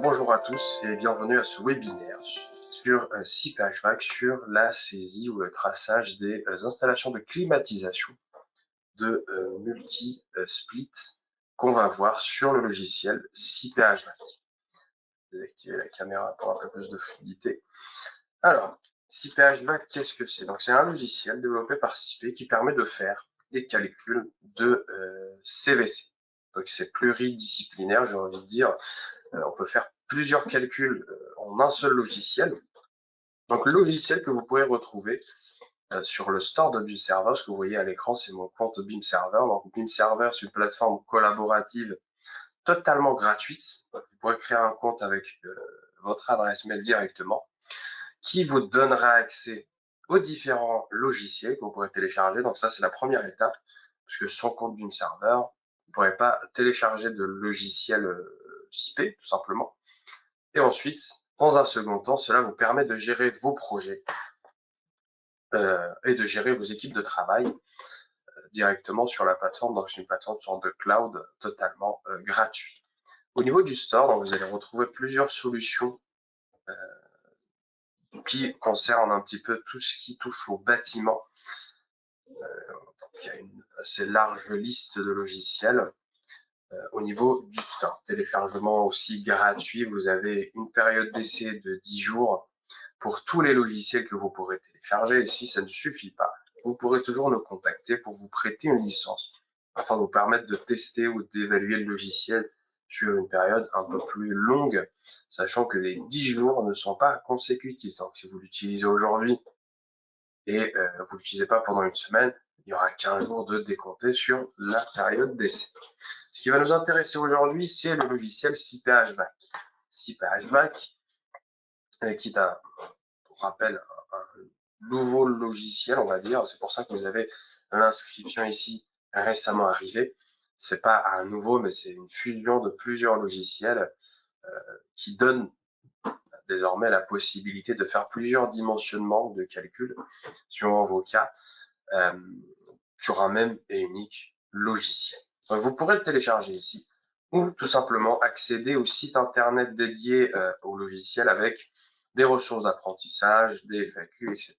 Bonjour à tous et bienvenue à ce webinaire sur CPHVAC sur la saisie ou le traçage des installations de climatisation de multi-split qu'on va voir sur le logiciel CPHVAC. Je vais activer la caméra pour un peu plus de fluidité. Alors, CPHVAC, qu'est-ce que c'est? Donc, c'est un logiciel développé par CP qui permet de faire des calculs de CVC. Donc, c'est pluridisciplinaire, j'ai envie de dire. On peut faire plusieurs calculs en un seul logiciel. Donc, le logiciel que vous pourrez retrouver sur le store de BIMserver, ce que vous voyez à l'écran, c'est mon compte BIMserver. Donc, BIMserver, c'est une plateforme collaborative totalement gratuite. Donc, vous pourrez créer un compte avec votre adresse mail directement, qui vous donnera accès aux différents logiciels que vous pourrez télécharger. Donc, ça, c'est la première étape, parce que sans compte BIMserver, vous ne pourrez pas télécharger de logiciel CP, tout simplement. Et ensuite, dans un second temps, cela vous permet de gérer vos projets et de gérer vos équipes de travail directement sur la plateforme. Donc, c'est une plateforme sur de cloud totalement gratuite. Au niveau du store, donc, vous allez retrouver plusieurs solutions qui concernent un petit peu tout ce qui touche au bâtiment. Donc, il y a une assez large liste de logiciels. Au niveau du store, téléchargement aussi gratuit, vous avez une période d'essai de 10 jours pour tous les logiciels que vous pourrez télécharger. Et si ça ne suffit pas, vous pourrez toujours nous contacter pour vous prêter une licence afin de vous permettre de tester ou d'évaluer le logiciel sur une période un peu plus longue, sachant que les 10 jours ne sont pas consécutifs. Donc, si vous l'utilisez aujourd'hui et vous ne l'utilisez pas pendant une semaine, il y aura 15 jours de décompté sur la période d'essai. Ce qui va nous intéresser aujourd'hui, c'est le logiciel CPHVAC. CPHVAC, qui est pour rappel, un nouveau logiciel, on va dire. C'est pour ça que vous avez l'inscription ici récemment arrivée. C'est pas un nouveau, mais c'est une fusion de plusieurs logiciels qui donne désormais la possibilité de faire plusieurs dimensionnements de calcul suivant vos cas sur un même et unique logiciel. Donc, vous pourrez le télécharger ici ou tout simplement accéder au site internet dédié au logiciel avec des ressources d'apprentissage, des FAQ, etc.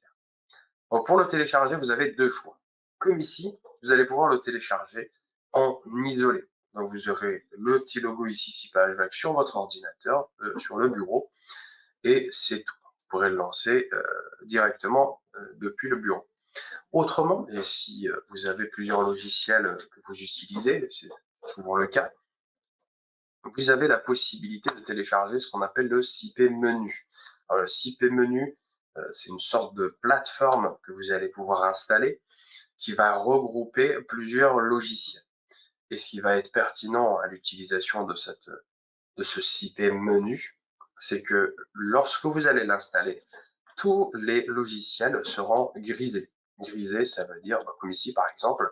Donc, pour le télécharger, vous avez deux choix. Comme ici, vous allez pouvoir le télécharger en isolé. Donc, vous aurez le petit logo ici, CPHVAC, sur votre ordinateur, sur le bureau, et c'est tout. Vous pourrez le lancer directement depuis le bureau. Autrement, et si vous avez plusieurs logiciels que vous utilisez, c'est souvent le cas, vous avez la possibilité de télécharger ce qu'on appelle le CP Menu. Alors, le CP Menu, c'est une sorte de plateforme que vous allez pouvoir installer qui va regrouper plusieurs logiciels. Et ce qui va être pertinent à l'utilisation de ce CP Menu, c'est que lorsque vous allez l'installer, tous les logiciels seront grisés. Grisés, ça veut dire, comme ici par exemple,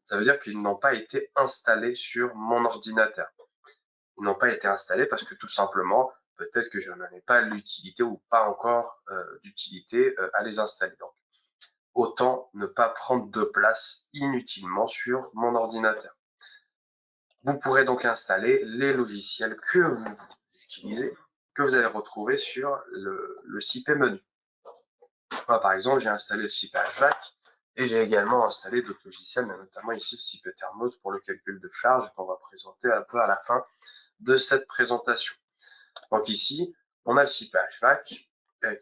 ça veut dire qu'ils n'ont pas été installés sur mon ordinateur. Ils n'ont pas été installés parce que tout simplement, peut-être que je n'en ai pas l'utilité ou pas encore d'utilité à les installer. Donc, autant ne pas prendre de place inutilement sur mon ordinateur. Vous pourrez donc installer les logiciels que vous utilisez, que vous allez retrouver sur le CP Menu. Moi, par exemple, j'ai installé le CPHVAC et j'ai également installé d'autres logiciels, mais notamment ici le CP Thermos pour le calcul de charge qu'on va présenter un peu à la fin de cette présentation. Donc ici, on a le CPHVAC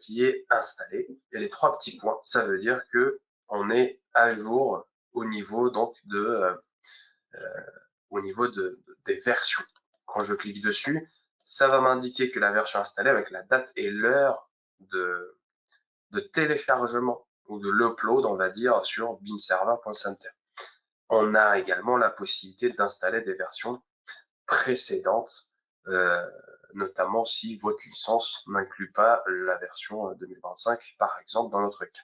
qui est installé. Et les trois petits points, ça veut dire que on est à jour au niveau donc des versions. Quand je clique dessus, ça va m'indiquer que la version installée avec la date et l'heure de téléchargement ou de l'upload, on va dire, sur bimserver.center. On a également la possibilité d'installer des versions précédentes, notamment si votre licence n'inclut pas la version 2025, par exemple, dans notre cas.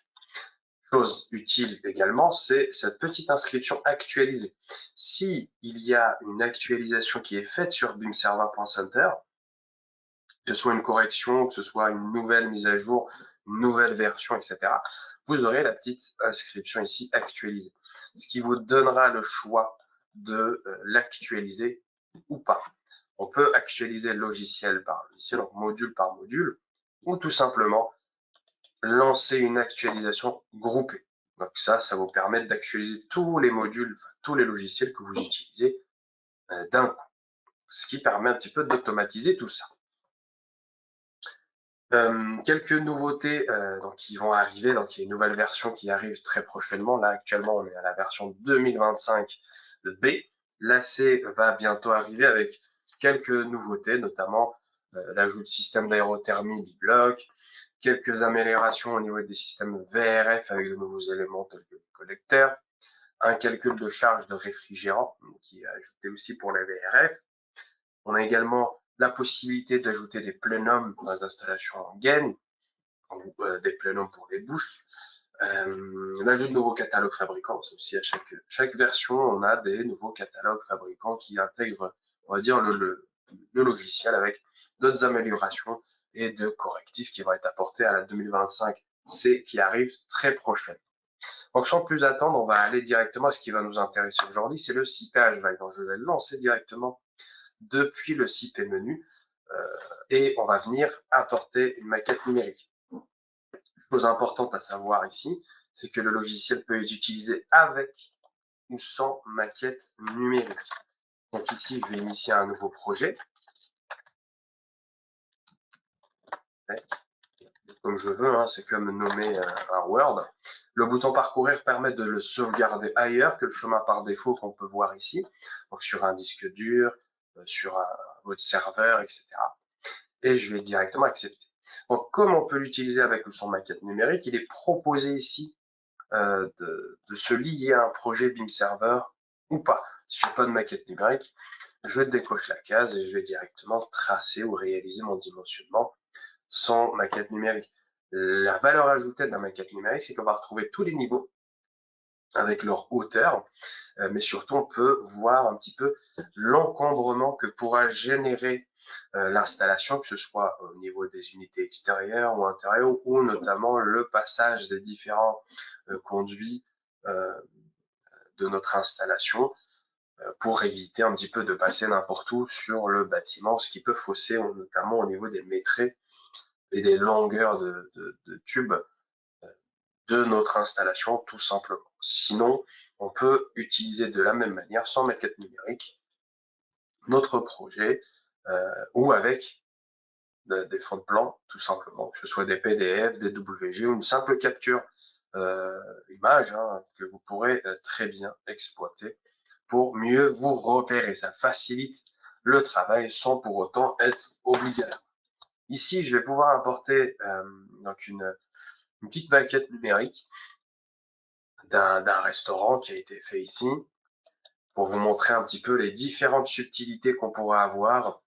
Chose utile également, c'est cette petite inscription actualisée. Si il y a une actualisation qui est faite sur bimserver.center, que ce soit une correction, que ce soit une nouvelle mise à jour, une nouvelle version, etc., vous aurez la petite inscription ici actualisée, ce qui vous donnera le choix de l'actualiser ou pas. On peut actualiser logiciel par logiciel, donc module par module, ou tout simplement lancer une actualisation groupée. Donc ça vous permet d'actualiser tous les modules, enfin, tous les logiciels que vous utilisez d'un coup, ce qui permet un petit peu d'automatiser tout ça. Quelques nouveautés donc, qui vont arriver. Donc, il y a une nouvelle version qui arrive très prochainement. Là, actuellement, on est à la version 2025 de B. La C va bientôt arriver avec quelques nouveautés, notamment l'ajout de système d'aérothermie bibloc, quelques améliorations au niveau des systèmes VRF avec de nouveaux éléments tels que le collecteur, un calcul de charge de réfrigérant qui est ajouté aussi pour les VRF. On a également la possibilité d'ajouter des plénums dans les installations en gaine, ou des plénums pour les bouches. L'ajout de nouveaux catalogues fabricants, c'est aussi à chaque version, on a des nouveaux catalogues fabricants qui intègrent, on va dire, le logiciel avec d'autres améliorations et de correctifs qui vont être apportés à la 2025C qui arrive très prochaine. Donc sans plus attendre, on va aller directement à ce qui va nous intéresser aujourd'hui, c'est le CIP HVAC. Donc je vais le lancer directement depuis le CIP menu et on va venir importer une maquette numérique. Chose importante à savoir ici, c'est que le logiciel peut être utilisé avec ou sans maquette numérique. Donc ici, je vais initier un nouveau projet. Comme je veux, hein, c'est comme nommer un Word. Le bouton parcourir permet de le sauvegarder ailleurs que le chemin par défaut qu'on peut voir ici, donc sur un disque dur, sur votre serveur, etc. Et je vais directement accepter. Donc, comme on peut l'utiliser avec ou sans maquette numérique, il est proposé ici de se lier à un projet BIM Server ou pas. Si je n'ai pas de maquette numérique, je décoche la case et je vais directement tracer ou réaliser mon dimensionnement sans maquette numérique. La valeur ajoutée de la maquette numérique, c'est qu'on va retrouver tous les niveaux avec leur hauteur, mais surtout on peut voir un petit peu l'encombrement que pourra générer l'installation, que ce soit au niveau des unités extérieures ou intérieures, ou notamment le passage des différents conduits de notre installation pour éviter un petit peu de passer n'importe où sur le bâtiment, ce qui peut fausser notamment au niveau des métrées et des longueurs de tubes de notre installation tout simplement. Sinon, on peut utiliser de la même manière, sans maquette numérique, notre projet ou avec des fonds de plan, tout simplement, que ce soit des PDF, des WG ou une simple capture image hein, que vous pourrez très bien exploiter pour mieux vous repérer. Ça facilite le travail sans pour autant être obligatoire. Ici, je vais pouvoir importer donc une petite maquette numérique d'un restaurant qui a été fait ici pour vous montrer un petit peu les différentes subtilités qu'on pourra avoir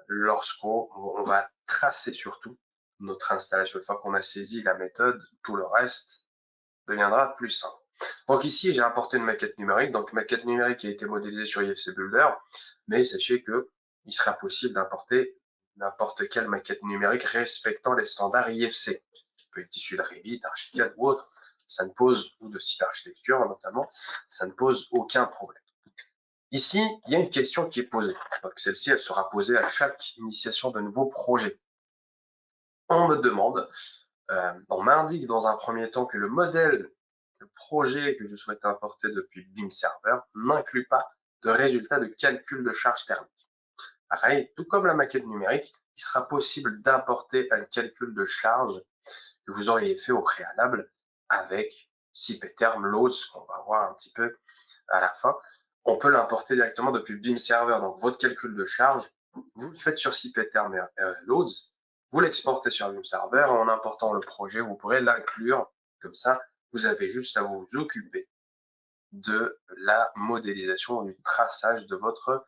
lorsqu'on va tracer surtout notre installation. Une fois qu'on a saisi la méthode, tout le reste deviendra plus simple. Donc ici, j'ai importé une maquette numérique. Donc maquette numérique qui a été modélisée sur IFC Builder, mais sachez que il sera possible d'importer n'importe quelle maquette numérique respectant les standards IFC, qui peut être issu de Revit, Archicad ou autre. Ça ne pose, ou de site architecture notamment, ça ne pose aucun problème. Ici, il y a une question qui est posée. Donc celle-ci, elle sera posée à chaque initiation de nouveau projet. On me demande, on m'indique dans un premier temps que le modèle, le projet que je souhaite importer depuis BIM Server n'inclut pas de résultat de calcul de charge thermique. Pareil, tout comme la maquette numérique, il sera possible d'importer un calcul de charge que vous auriez fait au préalable avec CIPterm Loads, qu'on va voir un petit peu à la fin. On peut l'importer directement depuis BIM Server. Donc, votre calcul de charge, vous le faites sur CIPterm Loads, vous l'exportez sur BIM Server et en important le projet, vous pourrez l'inclure. Comme ça, vous avez juste à vous occuper de la modélisation, du traçage de votre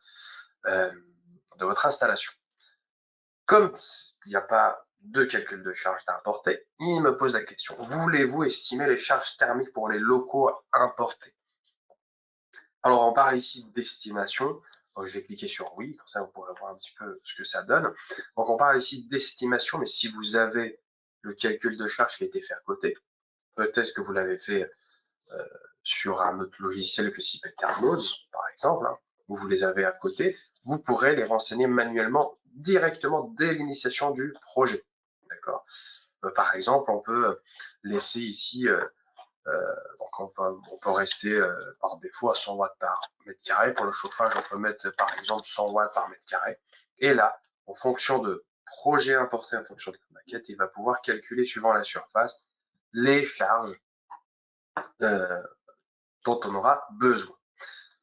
installation. Comme il n'y a pas de calcul de charge d'importer, il me pose la question, voulez-vous estimer les charges thermiques pour les locaux importés? Alors, on parle ici d'estimation. Je vais cliquer sur oui, comme ça vous pourrez voir un petit peu ce que ça donne. Donc, on parle ici d'estimation, mais si vous avez le calcul de charge qui a été fait à côté, peut-être que vous l'avez fait sur un autre logiciel que CIPterm Loads, par exemple, hein, où vous les avez à côté, vous pourrez les renseigner manuellement directement dès l'initiation du projet. D'accord. Par exemple, on peut laisser ici, donc on peut rester par défaut à 100 watts par mètre carré. Pour le chauffage, on peut mettre par exemple 100 watts par mètre carré. Et là, en fonction de projet importé, en fonction de la maquette, il va pouvoir calculer suivant la surface les charges dont on aura besoin.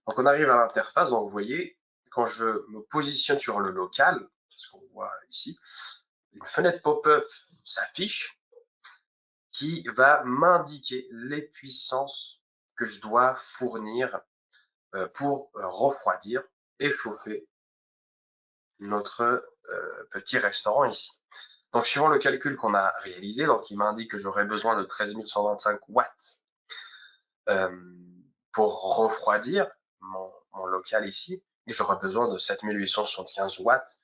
Donc on arrive à l'interface, donc vous voyez, quand je me positionne sur le local, ce qu'on voit ici, une fenêtre pop-up s'affiche qui va m'indiquer les puissances que je dois fournir pour refroidir et chauffer notre petit restaurant ici. Donc suivant le calcul qu'on a réalisé, donc il m'indique que j'aurai besoin de 13 125 watts pour refroidir mon local ici, et j'aurai besoin de 7875 watts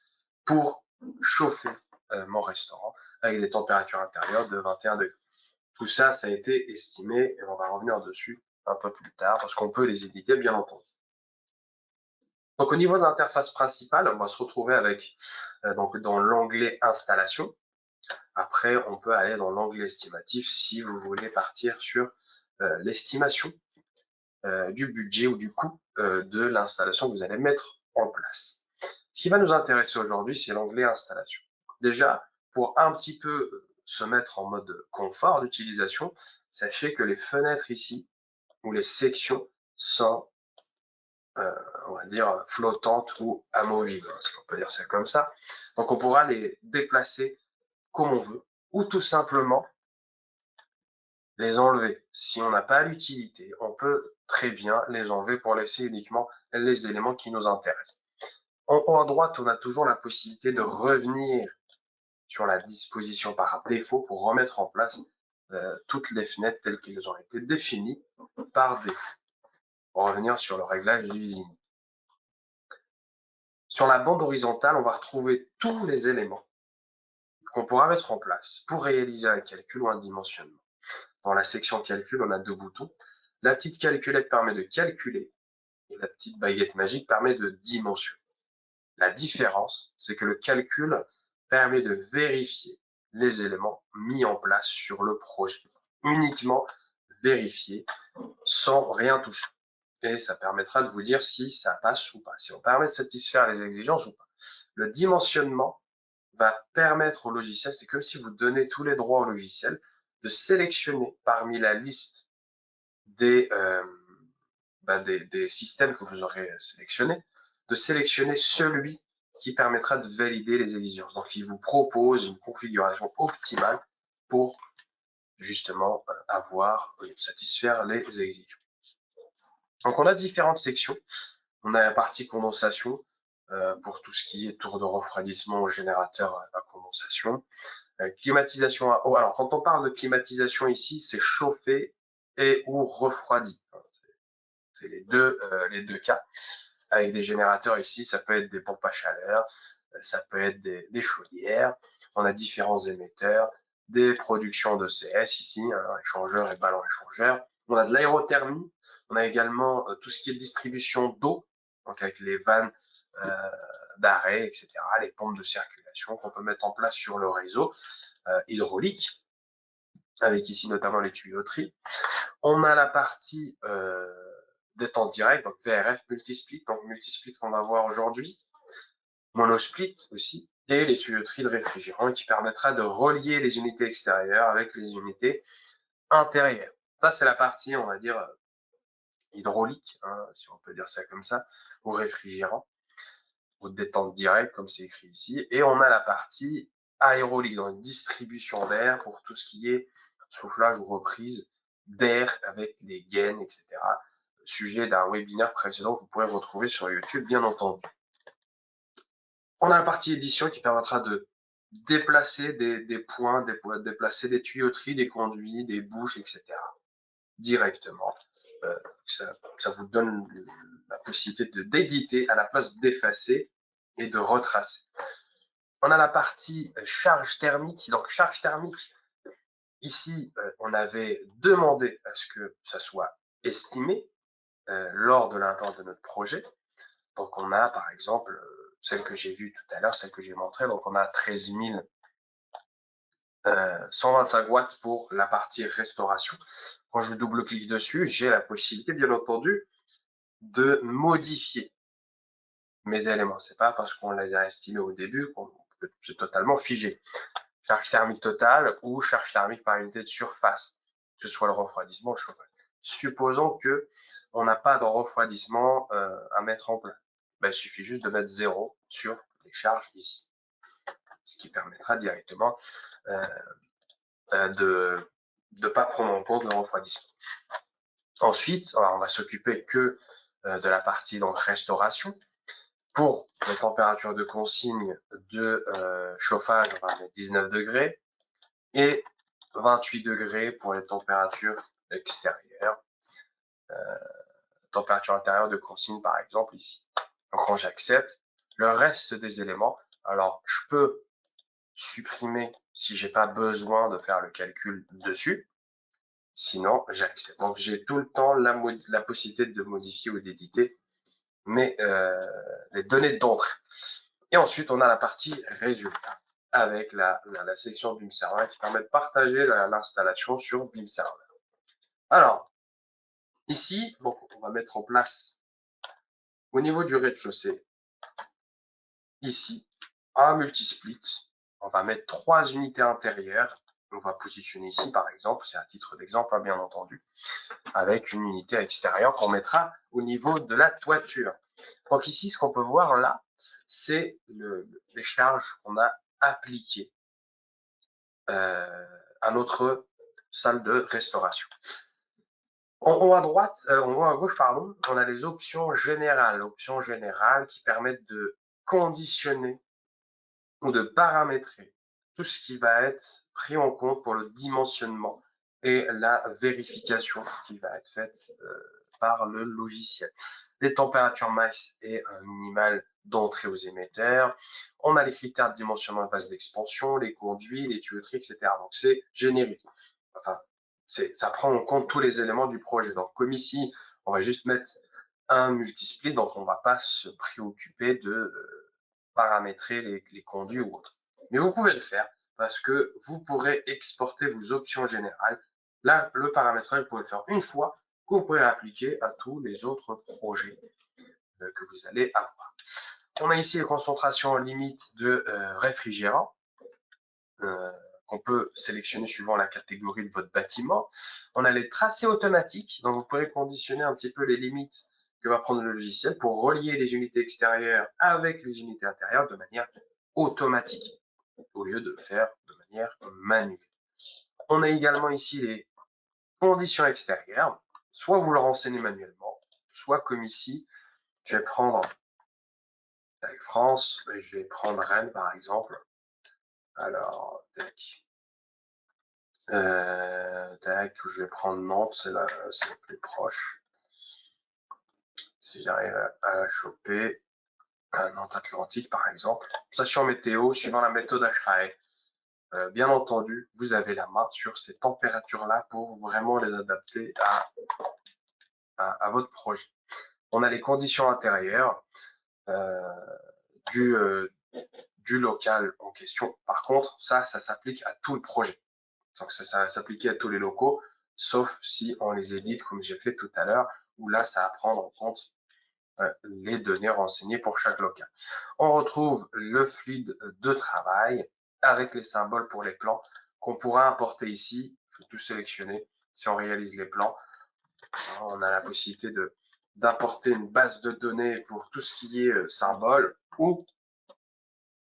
pour chauffer mon restaurant avec des températures intérieures de 21 degrés. Tout ça, ça a été estimé et on va revenir dessus un peu plus tard parce qu'on peut les éditer bien entendu. Donc au niveau de l'interface principale, on va se retrouver avec donc dans l'onglet installation. Après, on peut aller dans l'onglet estimatif si vous voulez partir sur l'estimation du budget ou du coût de l'installation que vous allez mettre en place. Ce qui va nous intéresser aujourd'hui, c'est l'onglet installation. Déjà, pour un petit peu se mettre en mode confort d'utilisation, sachez que les fenêtres ici, ou les sections, sont, on va dire, flottantes ou amovibles, si on peut dire ça comme ça. Donc on pourra les déplacer comme on veut, ou tout simplement les enlever. Si on n'a pas l'utilité, on peut très bien les enlever pour laisser uniquement les éléments qui nous intéressent. En haut à droite, on a toujours la possibilité de revenir sur la disposition par défaut pour remettre en place toutes les fenêtres telles qu'elles ont été définies par défaut. Pour revenir sur le réglage du visioning. Sur la bande horizontale, on va retrouver tous les éléments qu'on pourra mettre en place pour réaliser un calcul ou un dimensionnement. Dans la section calcul, on a deux boutons. La petite calculette permet de calculer et la petite baguette magique permet de dimensionner. La différence, c'est que le calcul permet de vérifier les éléments mis en place sur le projet. Uniquement vérifier sans rien toucher. Et ça permettra de vous dire si ça passe ou pas, si on permet de satisfaire les exigences ou pas. Le dimensionnement va permettre au logiciel, c'est comme si vous donnez tous les droits au logiciel, de sélectionner parmi la liste des systèmes que vous aurez sélectionnés, de sélectionner celui qui permettra de valider les exigences. Donc, il vous propose une configuration optimale pour justement satisfaire les exigences. Donc, on a différentes sections. On a la partie condensation pour tout ce qui est tour de refroidissement au générateur à condensation. Climatisation à eau. Alors, quand on parle de climatisation ici, c'est chauffer et ou refroidi. C'est les deux cas. Avec des générateurs ici, ça peut être des pompes à chaleur, ça peut être des chaudières. On a différents émetteurs, des productions de CS ici, échangeurs et ballons échangeurs. On a de l'aérothermie. On a également tout ce qui est distribution d'eau, donc avec les vannes d'arrêt, etc., les pompes de circulation qu'on peut mettre en place sur le réseau hydraulique, avec ici notamment les tuyauteries. On a la partie détente directe, donc VRF multisplit, donc multisplit qu'on va voir aujourd'hui, monosplit aussi, et les tuyauteries de réfrigérant qui permettra de relier les unités extérieures avec les unités intérieures. Ça, c'est la partie, on va dire, hydraulique, si on peut dire ça comme ça, ou réfrigérant, ou détente directe, comme c'est écrit ici. Et on a la partie aérolique, donc distribution d'air pour tout ce qui est soufflage ou reprise d'air avec les gaines, etc. Sujet d'un webinaire précédent que vous pourrez retrouver sur YouTube, bien entendu. On a la partie édition qui permettra de déplacer des points, déplacer des tuyauteries, des conduits, des bouches, etc. directement. Ça vous donne la possibilité d'éditer à la place d'effacer et de retracer. On a la partie charge thermique. Donc, charge thermique, ici, on avait demandé à ce que ça soit estimé lors de l'import de notre projet. Donc, on a, par exemple, celle que j'ai vue tout à l'heure, celle que j'ai montrée. Donc, on a 13 125 watts pour la partie restauration. Quand je double-clique dessus, j'ai la possibilité, bien entendu, de modifier mes éléments. C'est pas parce qu'on les a estimés au début qu'on c'est totalement figé. Charge thermique totale ou charge thermique par unité de surface, que ce soit le refroidissement ou le chauffage. Supposons que on n'a pas de refroidissement à mettre en place. Ben, il suffit juste de mettre 0 sur les charges ici, ce qui permettra directement de ne pas prendre en compte le refroidissement. Ensuite, on va s'occuper que de la partie donc restauration. Pour les températures de consigne de chauffage, on va mettre 19 degrés et 28 degrés pour les températures extérieures. Température intérieure de consigne, par exemple, ici. Donc, quand j'accepte, le reste des éléments, alors je peux supprimer si j'ai pas besoin de faire le calcul dessus. Sinon, j'accepte. Donc, j'ai tout le temps la possibilité de modifier ou d'éditer les données d'entrée. Et ensuite, on a la partie résultat avec la section BIM Server qui permet de partager l'installation sur BIM Server. Alors, ici, donc, on va mettre en place au niveau du rez-de-chaussée, ici, un multisplit. On va mettre 3 unités intérieures. On va positionner ici, par exemple, c'est à titre d'exemple, bien entendu, avec une unité extérieure qu'on mettra au niveau de la toiture. Donc ici, ce qu'on peut voir là, c'est les charges qu'on a appliquées à notre salle de restauration. En haut à droite, en haut à gauche, pardon, on a les options générales. Options générales qui permettent de conditionner ou de paramétrer tout ce qui va être pris en compte pour le dimensionnement et la vérification qui va être faite par le logiciel. Les températures max et minimales d'entrée aux émetteurs. On a les critères de dimensionnement et base d'expansion, les conduits, les tuyauteries, etc. Donc, c'est générique. Enfin, ça prend en compte tous les éléments du projet. Donc, comme ici, on va juste mettre un multisplit, donc on ne va pas se préoccuper de paramétrer les conduits ou autres. Mais vous pouvez le faire parce que vous pourrez exporter vos options générales. Là, le paramétrage, vous pouvez le faire une fois, que vous pouvez appliquer à tous les autres projets que vous allez avoir. On a ici les concentrations limites de réfrigérants qu'on peut sélectionner suivant la catégorie de votre bâtiment. On a les tracés automatiques, donc vous pourrez conditionner un petit peu les limites que va prendre le logiciel pour relier les unités extérieures avec les unités intérieures de manière automatique, au lieu de faire de manière manuelle. On a également ici les conditions extérieures, soit vous le renseignez manuellement, soit comme ici, je vais prendre avec France, je vais prendre Rennes par exemple. Alors, tac. Tac, je vais prendre Nantes, c'est le plus proche. Si j'arrive à la choper. Nantes Atlantique par exemple. Station météo, suivant la méthode HRAE. Bien entendu, vous avez la main sur ces températures-là pour vraiment les adapter à votre projet. On a les conditions intérieures du local en question. Par contre, ça s'applique à tout le projet. Donc ça va s'appliquer à tous les locaux, sauf si on les édite comme j'ai fait tout à l'heure, où là, ça va prendre en compte les données renseignées pour chaque local. On retrouve le fluide de travail avec les symboles pour les plans qu'on pourra importer ici. Je vais tout sélectionner. Si on réalise les plans, on a la possibilité d'importer une base de données pour tout ce qui est symbole, ou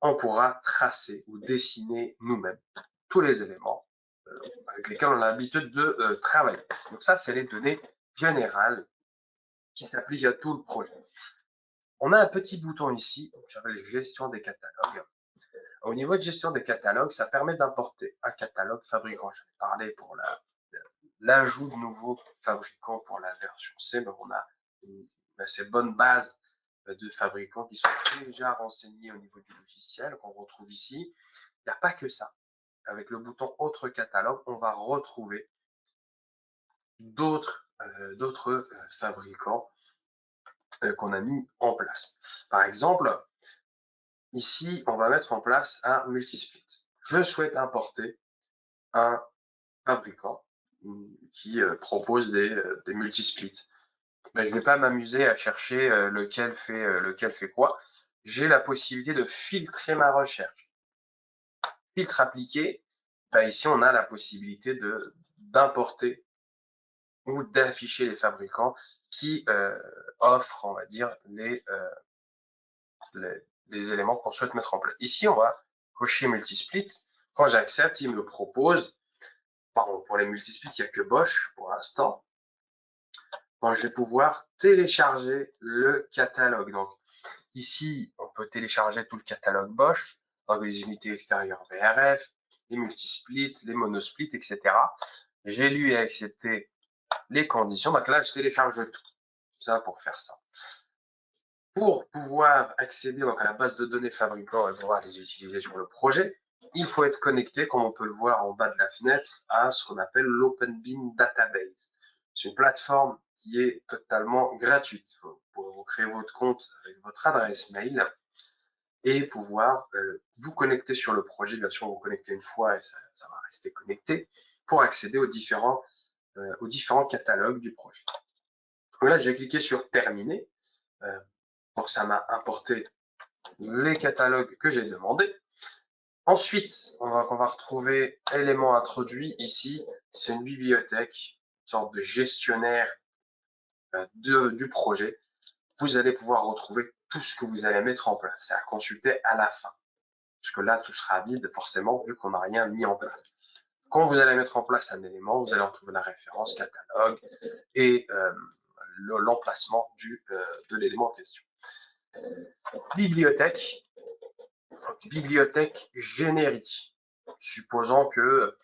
on pourra tracer ou dessiner nous-mêmes tous les éléments avec lesquels on a l'habitude de travailler. Donc ça, c'est les données générales qui s'appliquent à tout le projet. On a un petit bouton ici, qui s'appelle gestion des catalogues. Au niveau de gestion des catalogues, ça permet d'importer un catalogue fabricant. Je vais parler pour l'ajout de nouveaux fabricants pour la version C, mais on a une assez bonne base de fabricants qui sont déjà renseignés au niveau du logiciel, qu'on retrouve ici. Il n'y a pas que ça. Avec le bouton autre catalogue, on va retrouver d'autres fabricants qu'on a mis en place. Par exemple, ici, on va mettre en place un multisplit. Je souhaite importer un fabricant qui propose des multisplits. Ben, je ne vais pas m'amuser à chercher lequel fait quoi. J'ai la possibilité de filtrer ma recherche. Filtre appliqué, ben ici on a la possibilité d'importer ou d'afficher les fabricants qui offrent, on va dire, les éléments qu'on souhaite mettre en place. Ici, on va cocher multisplit. Quand j'accepte, il me propose, pardon, pour les multisplits, il n'y a que Bosch pour l'instant. Donc, je vais pouvoir télécharger le catalogue. Donc, ici, on peut télécharger tout le catalogue Bosch, donc les unités extérieures VRF, les multisplits, les monosplits, etc. J'ai lu et accepté les conditions. Donc là, je télécharge tout. Ça pour faire ça. Pour pouvoir accéder donc, à la base de données fabricants et pouvoir les utiliser sur le projet, il faut être connecté, comme on peut le voir en bas de la fenêtre, à ce qu'on appelle l'Open-Beam Database. C'est une plateforme qui est totalement gratuite. Vous créer votre compte avec votre adresse mail et pouvoir vous connecter sur le projet. Bien sûr, vous connectez une fois et ça va rester connecté pour accéder aux différents catalogues du projet. Donc là, j'ai cliqué sur Terminer. Donc, ça m'a importé les catalogues que j'ai demandé. Ensuite, on va retrouver éléments introduits ici. C'est une bibliothèque, une sorte de gestionnaire du projet. Vous allez pouvoir retrouver tout ce que vous allez mettre en place. C'est à consulter à la fin. Parce que là, tout sera vide, forcément, vu qu'on n'a rien mis en place. Quand vous allez mettre en place un élément, vous allez retrouver la référence, catalogue et l'emplacement de l'élément en question. Bibliothèque. Bibliothèque générique. Supposons que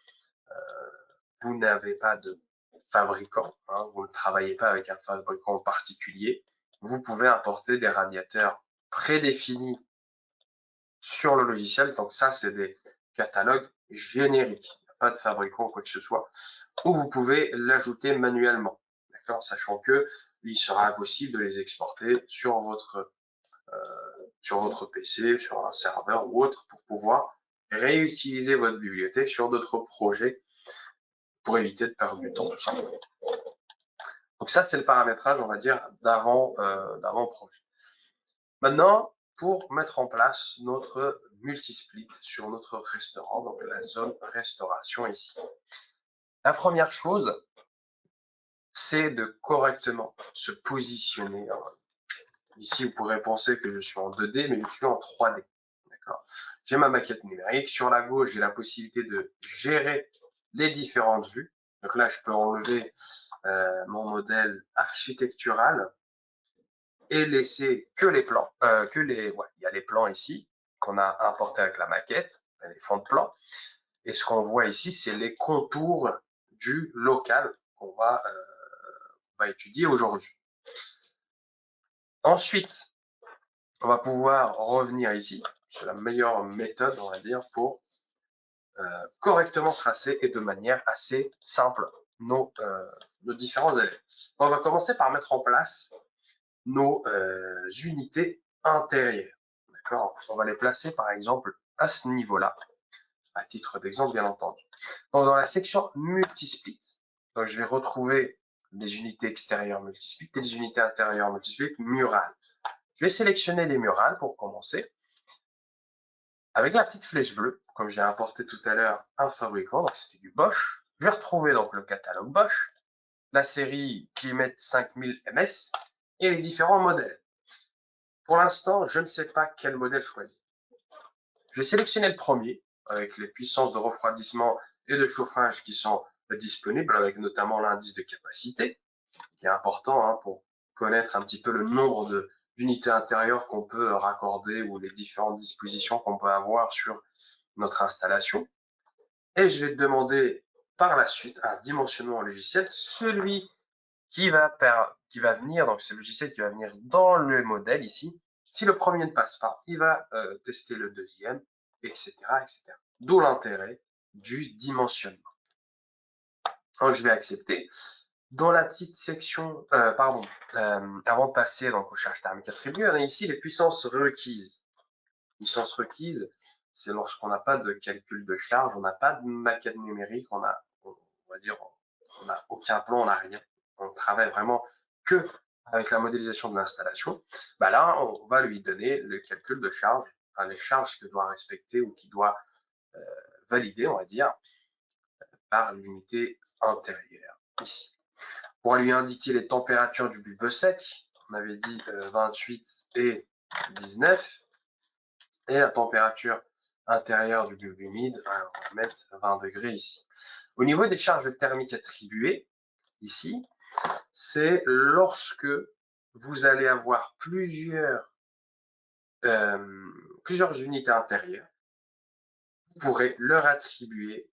vous n'avez pas de fabricant, hein, vous ne travaillez pas avec un fabricant particulier, vous pouvez importer des radiateurs prédéfinis sur le logiciel. Donc ça, c'est des catalogues génériques, pas de fabricant ou quoi que ce soit, ou vous pouvez l'ajouter manuellement, d'accord, sachant que il sera impossible de les exporter sur votre PC, sur un serveur ou autre pour pouvoir réutiliser votre bibliothèque sur d'autres projets pour éviter de perdre du temps tout simplement. Donc ça, c'est le paramétrage, on va dire, d'avant-projet. Maintenant, pour mettre en place notre multisplit sur notre restaurant, donc la zone restauration ici. La première chose, c'est de correctement se positionner. Alors, ici, vous pourrez penser que je suis en 2D, mais je suis en 3D. J'ai ma maquette numérique. Sur la gauche, j'ai la possibilité de gérer les différentes vues. Donc là, je peux enlever mon modèle architectural et laisser que les plans. Il y a les plans ici qu'on a importés avec la maquette, les fonds de plan. Et ce qu'on voit ici, c'est les contours du local qu'on va étudier aujourd'hui. Ensuite, on va pouvoir revenir ici. C'est la meilleure méthode, on va dire, pour correctement tracer et de manière assez simple nos différents éléments. On va commencer par mettre en place nos unités intérieures. D'accord ? On va les placer par exemple à ce niveau-là, à titre d'exemple bien entendu. Donc dans la section multisplit, donc je vais retrouver des unités extérieures multisplit et des unités intérieures multisplit murales. Je vais sélectionner les murales pour commencer. Avec la petite flèche bleue, comme j'ai importé tout à l'heure un fabricant, donc c'était du Bosch, je vais retrouver donc le catalogue Bosch, la série Climate 5000 MS et les différents modèles. Pour l'instant, je ne sais pas quel modèle choisir. Je vais sélectionner le premier avec les puissances de refroidissement et de chauffage qui sont disponibles, avec notamment l'indice de capacité, qui est important hein, pour connaître un petit peu le nombre d'unités intérieures qu'on peut raccorder ou les différentes dispositions qu'on peut avoir sur notre installation. Et je vais demander par la suite un dimensionnement logiciel, celui qui va venir, donc c'est le logiciel qui va venir dans le modèle ici. Si le premier ne passe pas, il va tester le deuxième, etc. etc. D'où l'intérêt du dimensionnement. Donc je vais accepter. Dans la petite section, avant de passer donc aux charges thermiques attribuées, on a ici les puissances requises. Puissance requise, c'est lorsqu'on n'a pas de calcul de charge, on n'a pas de maquette numérique, on va dire, on n'a aucun plan, on n'a rien. On travaille vraiment que avec la modélisation de l'installation. Bah là, on va lui donner le calcul de charge, enfin les charges que doit respecter ou qui doit valider, on va dire, par l'unité intérieure, ici. Pour lui indiquer les températures du bulbe sec, on avait dit 28 et 19, et la température intérieure du bulbe humide, alors on va mettre 20 degrés ici. Au niveau des charges thermiques attribuées, ici, c'est lorsque vous allez avoir plusieurs unités intérieures, vous pourrez leur attribuer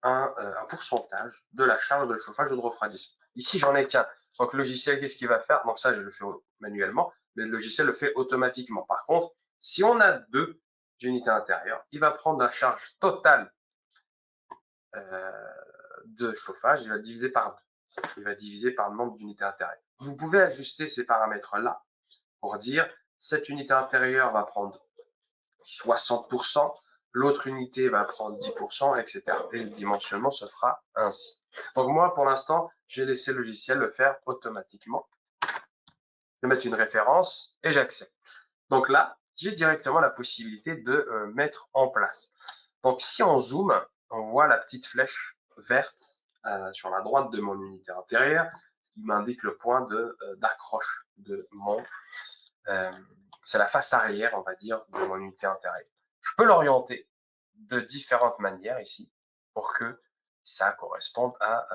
un pourcentage de la charge de chauffage ou de refroidissement. Ici, j'en ai qu'un. Donc, le logiciel, qu'est-ce qu'il va faire? Donc, ça, je le fais manuellement, mais le logiciel le fait automatiquement. Par contre, si on a deux unités intérieures, il va prendre la charge totale de chauffage, il va diviser par 2. Il va diviser par le nombre d'unités intérieures. Vous pouvez ajuster ces paramètres-là pour dire cette unité intérieure va prendre 60%, l'autre unité va prendre 10%, etc. Et le dimensionnement se fera ainsi. Donc moi, pour l'instant, j'ai laissé le logiciel le faire automatiquement. Je vais mettre une référence et j'accepte. Donc là, j'ai directement la possibilité de mettre en place. Donc si on zoome, on voit la petite flèche verte sur la droite de mon unité intérieure qui m'indique le point d'accroche de mon... c'est la face arrière, on va dire, de mon unité intérieure. Je peux l'orienter de différentes manières ici pour que ça corresponde à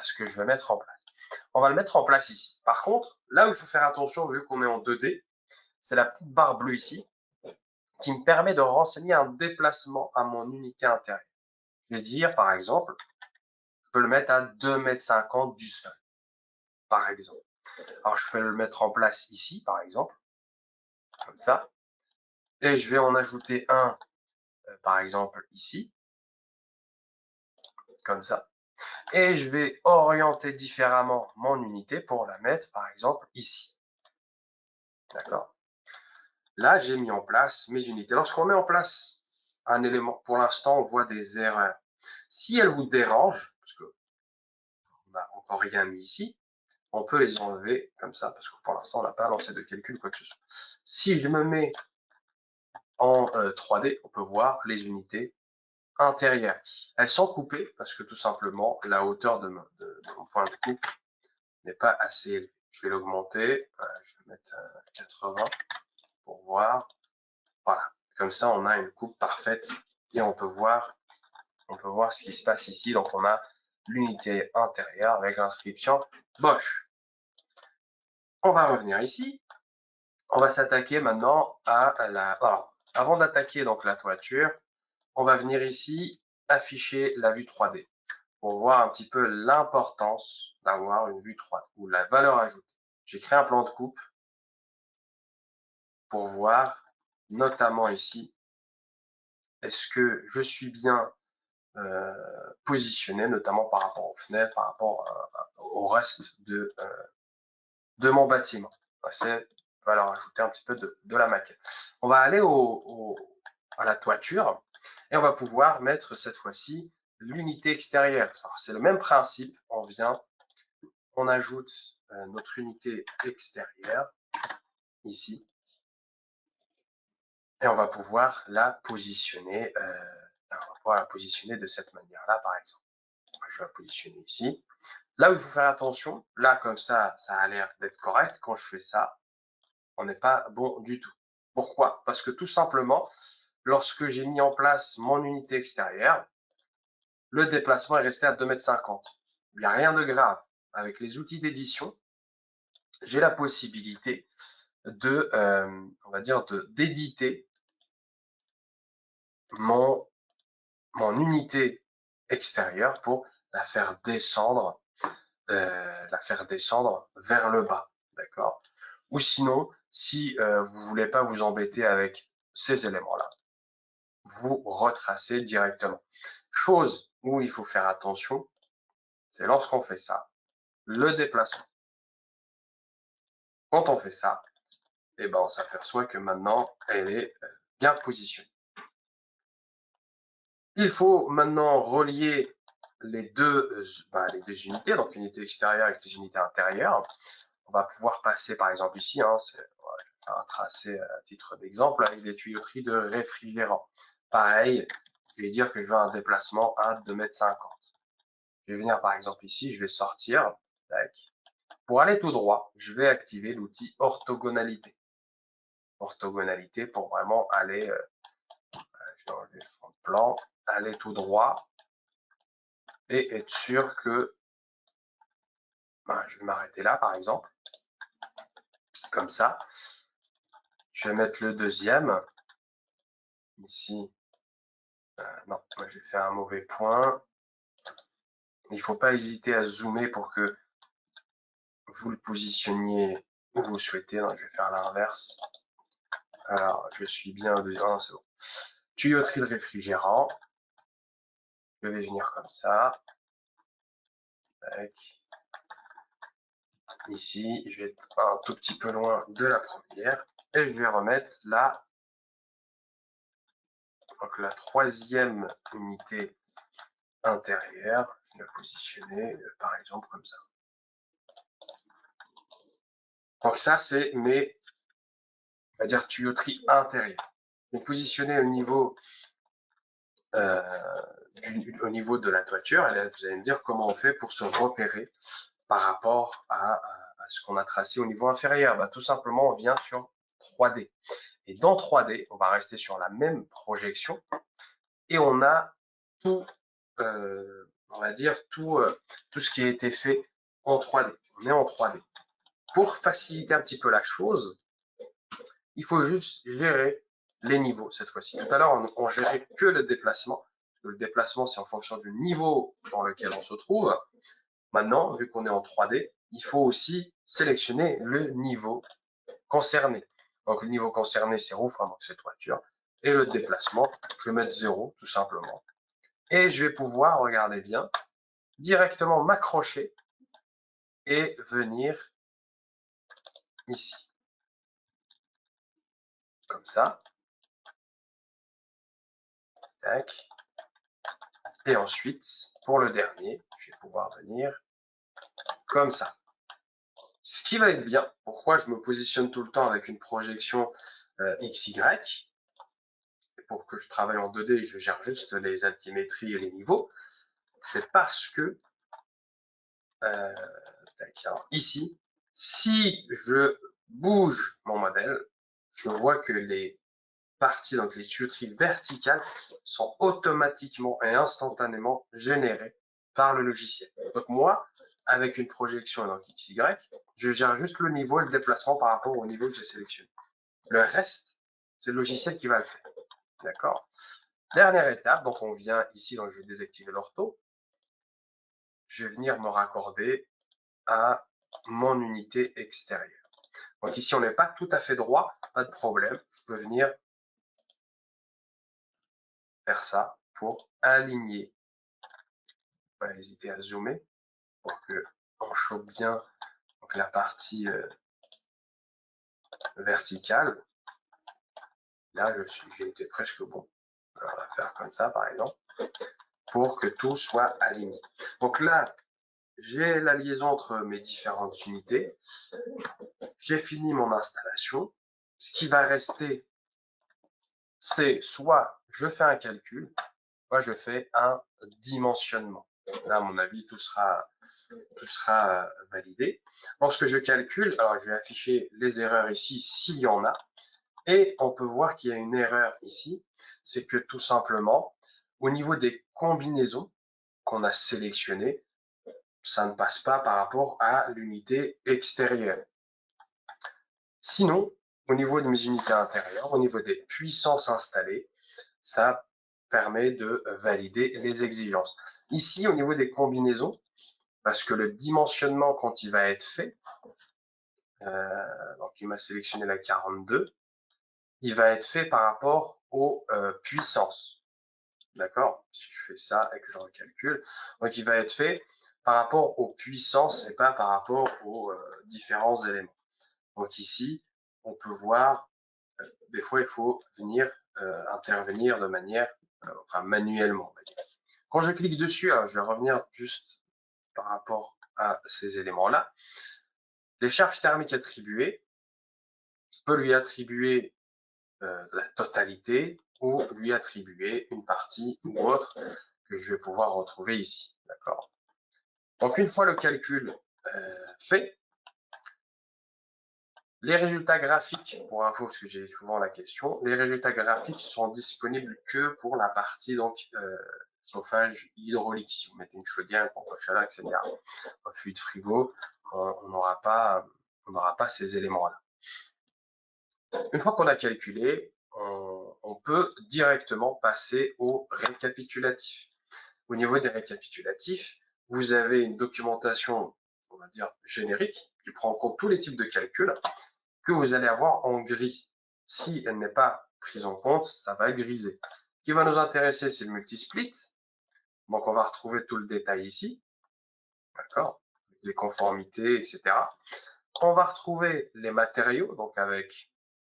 ce que je vais mettre en place. On va le mettre en place ici. Par contre, là où il faut faire attention, vu qu'on est en 2D, c'est la petite barre bleue ici qui me permet de renseigner un déplacement à mon unité intérieure. Je vais dire, par exemple, je peux le mettre à 2,50 m du sol, par exemple. Alors, je peux le mettre en place ici, par exemple, comme ça. Et je vais en ajouter un, par exemple, ici, comme ça. Et je vais orienter différemment mon unité pour la mettre, par exemple, ici. D'accord? Là, j'ai mis en place mes unités. Lorsqu'on met en place un élément, pour l'instant, on voit des erreurs. Si elles vous dérangent, parce qu'on n'a encore rien mis ici, on peut les enlever comme ça, parce que pour l'instant, on n'a pas lancé de calcul, quoi que ce soit. Si je me mets en 3D, on peut voir les unités intérieures. Elles sont coupées parce que tout simplement, la hauteur de mon point de coupe n'est pas assez élevée. Je vais l'augmenter, je vais mettre 80 pour voir. Voilà, comme ça, on a une coupe parfaite et on peut voir ce qui se passe ici. Donc, on a l'unité intérieure avec l'inscription Bosch. On va revenir ici. On va s'attaquer maintenant à la... Alors, avant d'attaquer donc la toiture, on va venir ici afficher la vue 3D pour voir un petit peu l'importance d'avoir une vue 3D ou la valeur ajoutée. J'ai créé un plan de coupe pour voir notamment ici, est-ce que je suis bien positionné, notamment par rapport aux fenêtres, par rapport au reste de mon bâtiment. C'est valeur ajoutée un petit peu de la maquette. On va aller à la toiture et on va pouvoir mettre cette fois-ci l'unité extérieure. C'est le même principe, on ajoute notre unité extérieure ici et on va pouvoir la positionner, de cette manière-là, par exemple. Je vais la positionner ici. Là où il faut faire attention, là comme ça, ça a l'air d'être correct. Quand je fais ça, on n'est pas bon du tout. Pourquoi? Parce que tout simplement, lorsque j'ai mis en place mon unité extérieure, le déplacement est resté à 2,50 m. Il n'y a rien de grave. Avec les outils d'édition, j'ai la possibilité de, on va dire, d'éditer mon unité extérieure pour la faire descendre vers le bas, d'accord? Ou sinon, si vous ne voulez pas vous embêter avec ces éléments-là, vous retracez directement. Chose où il faut faire attention, c'est lorsqu'on fait ça, le déplacement. Quand on fait ça, eh ben, on s'aperçoit que maintenant, elle est bien positionnée. Il faut maintenant relier les deux unités, donc unité extérieure avec les unités intérieures. On va pouvoir passer, par exemple, ici, on va faire un tracé à titre d'exemple, avec des tuyauteries de réfrigérant. Pareil, je vais dire que je veux un déplacement à 2,50 m. Je vais venir, par exemple, ici, je vais sortir. Pour aller tout droit, je vais activer l'outil orthogonalité. Orthogonalité pour vraiment aller, je vais enlever le fond de plan, aller tout droit et être sûr que je vais m'arrêter là, par exemple, comme ça. Je vais mettre le deuxième. Ici, non, moi j'ai fait un mauvais point. Il ne faut pas hésiter à zoomer pour que vous le positionniez où vous souhaitez. Donc, je vais faire l'inverse. Alors, je suis bien dedans, c'est bon. Tuyauterie de réfrigérant. Je vais venir comme ça. Ici, je vais être un tout petit peu loin de la première. Et je vais remettre là, donc la troisième unité intérieure. Je vais la positionner par exemple comme ça. Donc ça, c'est mes, on va dire, tuyauteries intérieures. Je vais positionner au niveau de la toiture. Et là, vous allez me dire comment on fait pour se repérer par rapport à ce qu'on a tracé au niveau inférieur. Tout simplement, on vient sur 3D. Et dans 3D, on va rester sur la même projection et on a tout, on va dire, tout ce qui a été fait en 3D. On est en 3D. Pour faciliter un petit peu la chose, il faut juste gérer les niveaux cette fois-ci. Tout à l'heure, on gérait que le déplacement. Le déplacement, c'est en fonction du niveau dans lequel on se trouve. Maintenant, vu qu'on est en 3D, il faut aussi sélectionner le niveau concerné. Donc, le niveau concerné, c'est roof, donc c'est toiture. Et le déplacement, je vais mettre 0, tout simplement. Et je vais pouvoir, regardez bien, directement m'accrocher et venir ici. Comme ça. Tac. Et ensuite, pour le dernier, je vais pouvoir venir comme ça. Ce qui va être bien, pourquoi je me positionne tout le temps avec une projection XY, pour que je travaille en 2D et je gère juste les altimétries et les niveaux, c'est parce que, alors ici, si je bouge mon modèle, je vois que les parties, donc les tuyauteries verticales, sont automatiquement et instantanément générées par le logiciel. Donc moi, avec une projection donc XY, je gère juste le niveau et le déplacement par rapport au niveau que j'ai sélectionné. Le reste, c'est le logiciel qui va le faire. D'accord? Dernière étape, donc on vient ici, donc je vais désactiver l'ortho. Je vais venir me raccorder à mon unité extérieure. Donc ici, on n'est pas tout à fait droit, pas de problème. Je peux venir faire ça pour aligner. Pas hésiter à zoomer pour que on chope bien donc, la partie verticale. Là, j'ai été presque bon. Alors, on va faire comme ça, par exemple, pour que tout soit aligné. Donc là, j'ai la liaison entre mes différentes unités. J'ai fini mon installation. Ce qui va rester, c'est soit je fais un calcul, soit je fais un dimensionnement. Là, à mon avis, tout sera validé. Lorsque je calcule, alors je vais afficher les erreurs ici s'il y en a. Et on peut voir qu'il y a une erreur ici. C'est que tout simplement, au niveau des combinaisons qu'on a sélectionnées, ça ne passe pas par rapport à l'unité extérieure. Sinon, au niveau de mes unités intérieures, au niveau des puissances installées, ça permet de valider les exigences. Ici, au niveau des combinaisons, parce que le dimensionnement, quand il va être fait, donc il m'a sélectionné la 42, il va être fait par rapport aux puissances. D'accord? Si je fais ça et que je recalcule, donc il va être fait par rapport aux puissances et pas par rapport aux différents éléments. Donc ici, on peut voir, des fois il faut venir intervenir de manière manuellement. Quand je clique dessus, alors je vais revenir juste par rapport à ces éléments-là. Les charges thermiques attribuées, je peux lui attribuer la totalité ou lui attribuer une partie ou autre que je vais pouvoir retrouver ici. D'accord. Donc une fois le calcul fait, les résultats graphiques, pour info, parce que j'ai souvent la question, les résultats graphiques sont disponibles que pour la partie donc chauffage hydraulique. Si vous mettez une chaudière, une pompe à chaleur, etc. Un fluide frivole, on n'aura pas ces éléments-là. Une fois qu'on a calculé, on peut directement passer au récapitulatif. Au niveau des récapitulatifs, vous avez une documentation, on va dire, générique, qui prend en compte tous les types de calculs que vous allez avoir en gris. Si elle n'est pas prise en compte, ça va griser. Ce qui va nous intéresser, c'est le multisplit. Donc, on va retrouver tout le détail ici. D'accord? Les conformités, etc. On va retrouver les matériaux, donc avec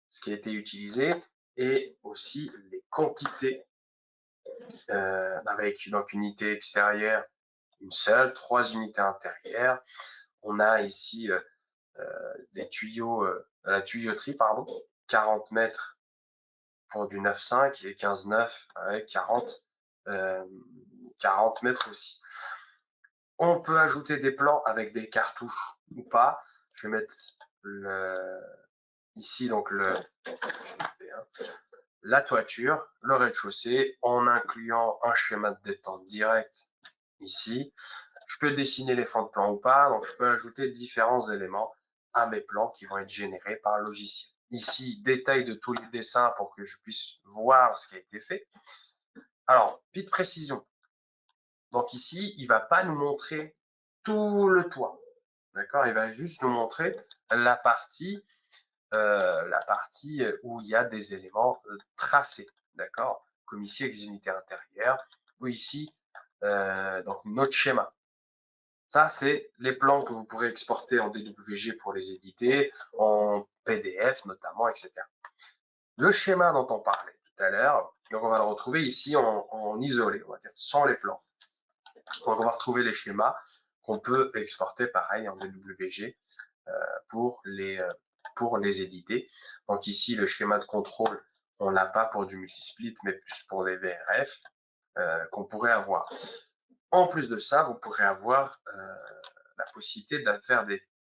ce qui a été utilisé, et aussi les quantités, avec donc une unité extérieure, une seule, 3 unités intérieures. On a ici des tuyaux, la tuyauterie, pardon, 40 mètres pour du 9,5 et 15,9 avec 40 mètres aussi. On peut ajouter des plans avec des cartouches ou pas. Je vais mettre ici donc la toiture, le rez-de-chaussée, en incluant un schéma de détente direct ici. Je peux dessiner les fonds de plan ou pas, donc je peux ajouter différents éléments à mes plans qui vont être générés par le logiciel. Ici, détail de tous les dessins pour que je puisse voir ce qui a été fait. Alors, petite précision. Donc ici, il ne va pas nous montrer tout le toit. D'accord? Il va juste nous montrer la partie où il y a des éléments tracés. D'accord? Comme ici avec des unités intérieures, ou ici, donc notre schéma. Ça, c'est les plans que vous pourrez exporter en DWG pour les éditer, en PDF notamment, etc. Le schéma dont on parlait tout à l'heure, donc on va le retrouver ici en isolé, on va dire, sans les plans. Donc on va retrouver les schémas qu'on peut exporter pareil en DWG pour les éditer. Donc ici, le schéma de contrôle, on l'a pas pour du multisplit, mais plus pour des VRF qu'on pourrait avoir. En plus de ça, vous pourrez avoir la possibilité de faire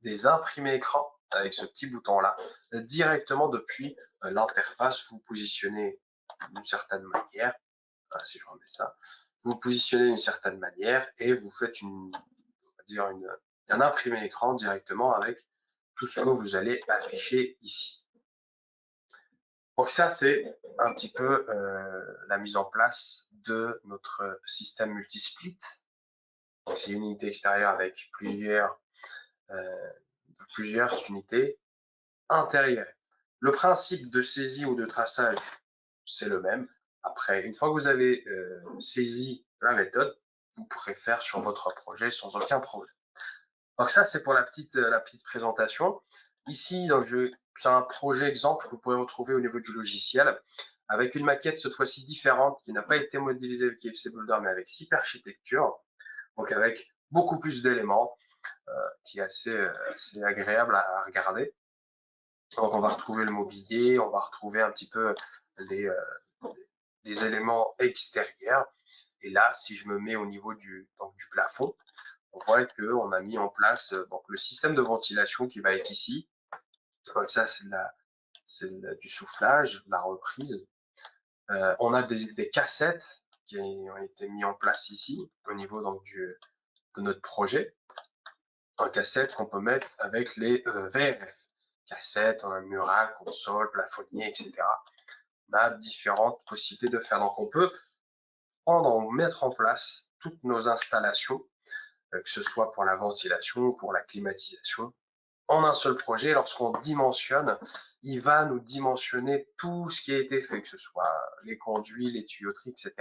des imprimés écran avec ce petit bouton-là, directement depuis l'interface. Vous positionnez d'une certaine manière, si je remets ça, vous positionnez d'une certaine manière et vous faites un imprimé écran directement avec tout ce que vous allez afficher ici. Donc ça, c'est un petit peu la mise en place de notre système multisplit. Donc c'est une unité extérieure avec plusieurs unités intérieures. Le principe de saisie ou de traçage, c'est le même. Après, une fois que vous avez saisi la méthode, vous pourrez faire sur votre projet sans aucun problème. Donc ça, c'est pour la petite présentation. Ici, donc c'est un projet exemple que vous pourrez retrouver au niveau du logiciel avec une maquette cette fois-ci différente qui n'a pas été modélisée avec IFC Builder mais avec SIP Architecture, donc avec beaucoup plus d'éléments qui est assez agréable à regarder. Donc on va retrouver le mobilier, on va retrouver un petit peu les éléments extérieurs. Et là, si je me mets au niveau du plafond, on voit qu'on a mis en place donc, le système de ventilation qui va être ici. Donc ça, c'est du soufflage, de la reprise. On a des cassettes qui ont été mis en place ici au niveau donc, de notre projet. Un cassette qu'on peut mettre avec les VRF. Cassette, on a mural, console, plafonnier, etc. On a différentes possibilités de faire. Donc on peut mettre en place toutes nos installations, que ce soit pour la ventilation ou pour la climatisation, en un seul projet. Lorsqu'on dimensionne, il va nous dimensionner tout ce qui a été fait, que ce soit les conduits, les tuyauteries, etc.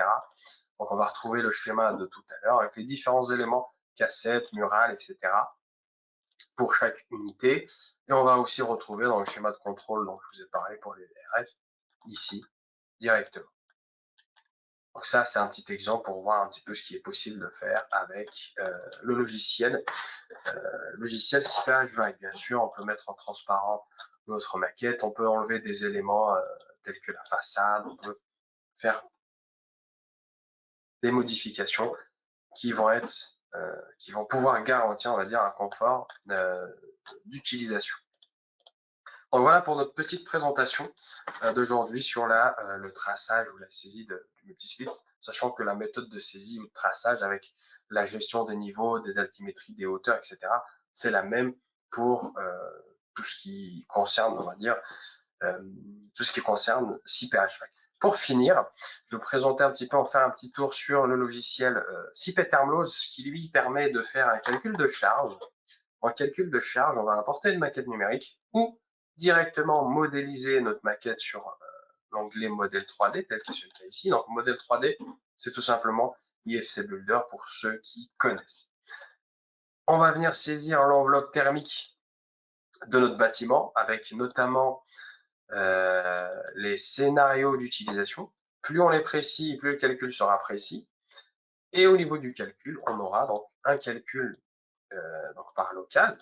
Donc on va retrouver le schéma de tout à l'heure avec les différents éléments cassette, murale, etc. pour chaque unité. Et on va aussi retrouver dans le schéma de contrôle dont je vous ai parlé pour les VRF, ici, directement. Donc ça, c'est un petit exemple pour voir un petit peu ce qui est possible de faire avec le logiciel. Logiciel CPHVAC, bien sûr, on peut mettre en transparent notre maquette, on peut enlever des éléments tels que la façade, on peut faire des modifications qui vont pouvoir garantir, on va dire, un confort d'utilisation. Donc voilà pour notre petite présentation d'aujourd'hui sur le traçage ou la saisie du multisplit, sachant que la méthode de saisie ou de traçage avec la gestion des niveaux, des altimétries, des hauteurs, etc., c'est la même pour tout ce qui concerne, on va dire, tout ce qui concerne CPHVAC. Pour finir, je vais vous présenter un petit peu, faire un petit tour sur le logiciel CPThermloss qui lui permet de faire un calcul de charge. En calcul de charge, on va importer une maquette numérique ou directement modéliser notre maquette sur l'onglet modèle 3D tel que c'est le cas ici. Donc modèle 3D, c'est tout simplement IFC Builder pour ceux qui connaissent. On va venir saisir l'enveloppe thermique de notre bâtiment avec notamment les scénarios d'utilisation. Plus on est précis, plus le calcul sera précis. Et au niveau du calcul, on aura donc un calcul par local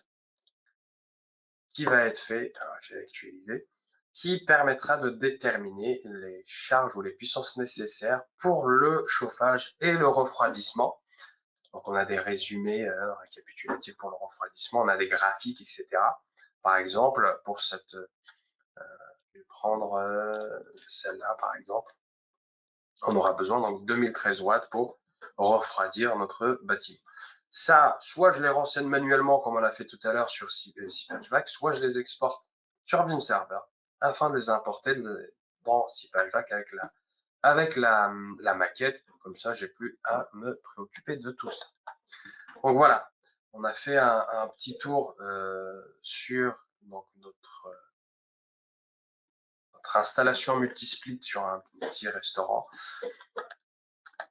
qui va être fait, je vais actualiser, qui permettra de déterminer les charges ou les puissances nécessaires pour le chauffage et le refroidissement. Donc on a des résumés récapitulatifs pour le refroidissement, on a des graphiques, etc. Par exemple, pour cette, je vais prendre celle-là par exemple, on aura besoin donc 2013 watts pour refroidir notre bâtiment. Ça, soit je les renseigne manuellement comme on l'a fait tout à l'heure sur CPHVAC, soit je les exporte sur Beam Server afin de les importer dans CPHVAC avec la maquette. Comme ça, j'ai plus à me préoccuper de tout ça. Donc voilà, on a fait un petit tour sur donc, notre installation multisplit sur un petit restaurant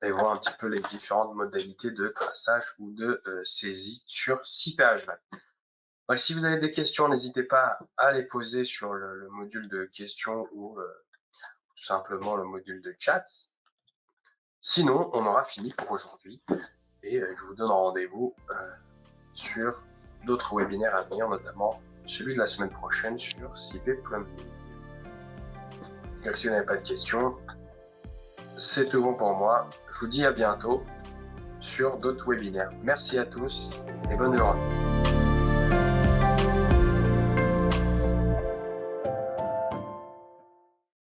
et voir un petit peu les différentes modalités de traçage ou de saisie sur CPHVAC. Donc, si vous avez des questions, n'hésitez pas à les poser sur le module de questions ou tout simplement le module de chat. Sinon, on aura fini pour aujourd'hui et je vous donne rendez-vous sur d'autres webinaires à venir, notamment celui de la semaine prochaine sur CP Plumbing. Donc, si vous n'avez pas de questions, c'est tout bon pour moi. Je vous dis à bientôt sur d'autres webinaires. Merci à tous et bonne journée.